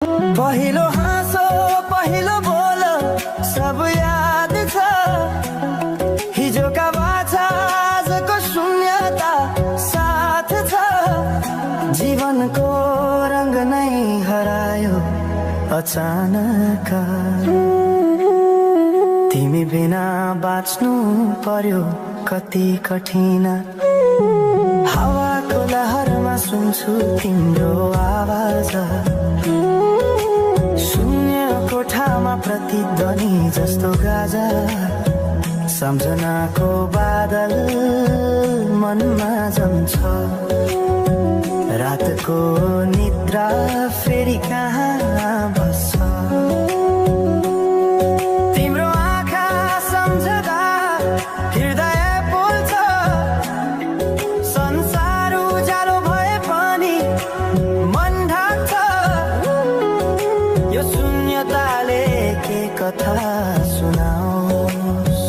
पहिलो हाँसो पहिलो बोल सब याद छ, हिजोका बाछा आजको शून्यता साथ छ। जीवनको रंग नै हरायो अचानक, तिमी बिना बाँच्नु पर्यो कति कठिन। हावाको लहरमा सुन्छु तिम्रो आवाज, शून्य कोठामा प्रतिध्वनि जस्तो गाजा। सम्झनाको बादल मनमा जम्छ, रातको निद्रा फेरि कहाँ बस्छ। तिम्रो आँखा सम्झदा हृदय पोल्छ, संसार उज्यालो भए पनि मन ढाक्छ। यो शून्यताले के कथा सुनाओस्,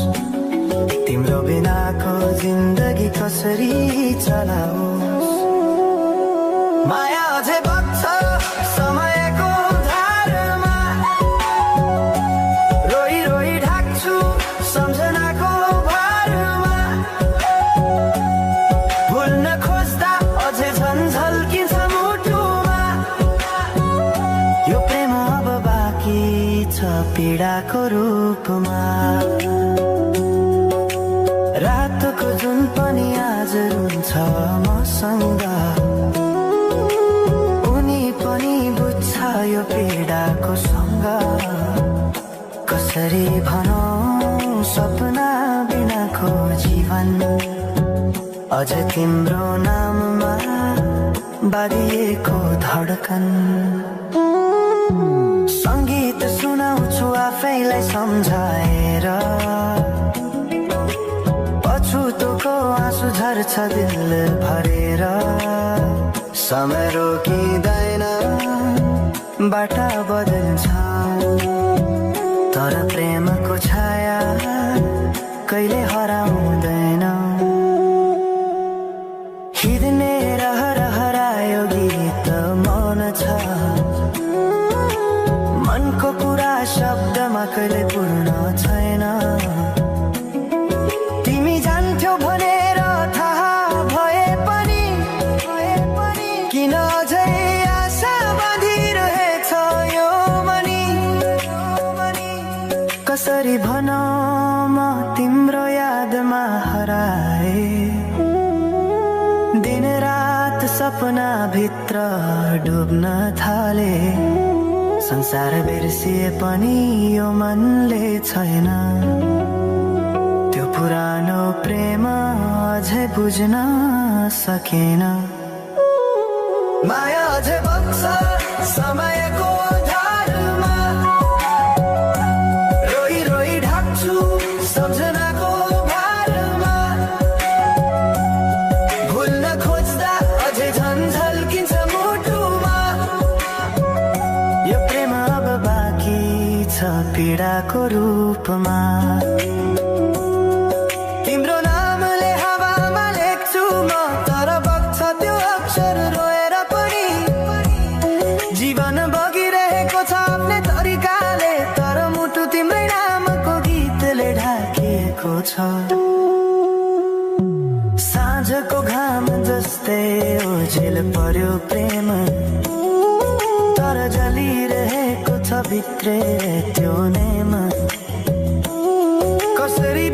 तिम्रो बिनाको जिन्दगी कसरी चलाओस्। माया अझै बग्छ समयको धारमा, रोई रोई ढाक्छु सम्झनाको भारमा। भुल्न खोज्दा अझै झन्झल्किन्छ मुटुमा, यो प्रेम अब बाँकी छ पीडाको रूपमा। रातको जुन पनि आज रुन्छ मसँग, उनी पनि बुझ्छ यो पीडाको सँग। कसरी भनौं सपना बिनाको जीवन, अझ तिम्रो नाममा बाँधिएको धडकन। संगीत सुनाउँछु आफैलाई सम्झाएर, पछुतोको आँसु झर्छ दिल भरेर। समय रोकिँदैन बाटा बदल्छ, तर प्रेमको छाया कहिले हराउँदैन। हिँड्ने हरायो गीत मौन छ, मनको कुरा शब्दमा कहिले पूर्ण छैन। तिमी जान्थ्यौ भनेर थाहा भए पनि किन अझै आशा बाँधिरहेछ यो मनी। कसरी भनौं म तिम्रो यादमा हराए, दिन रात सपना भित्र डुब्न थाले। संसार बिर्सिए पनि यो मनले छैन, त्यो पुरानो प्रेम अझै बुझ्न सकेन। माया अझै बग्छ समयको धारमा, रोई रोई ढाक्छु सम्झनाको भारमा। भुल्न खोज्दा अझै झन्झल्किन्छ मुटुमा, यो प्रेम अब बाँकी छ पीडाको रूपमा। तिम्रो नामले हावामा लेख्छु म, तर बग्छ त्यो अक्षर रोएर पनि। जीवन बगिरहेको छ आफ्नै तरिकाले, तर मुटु तिम्रै नामको गीतले ढाकिएको छ। साँझको घाम जस्तै ओझेल पर्यो प्रेम, तर जलिरहेको छ भित्रै त्यो नेम। कसरी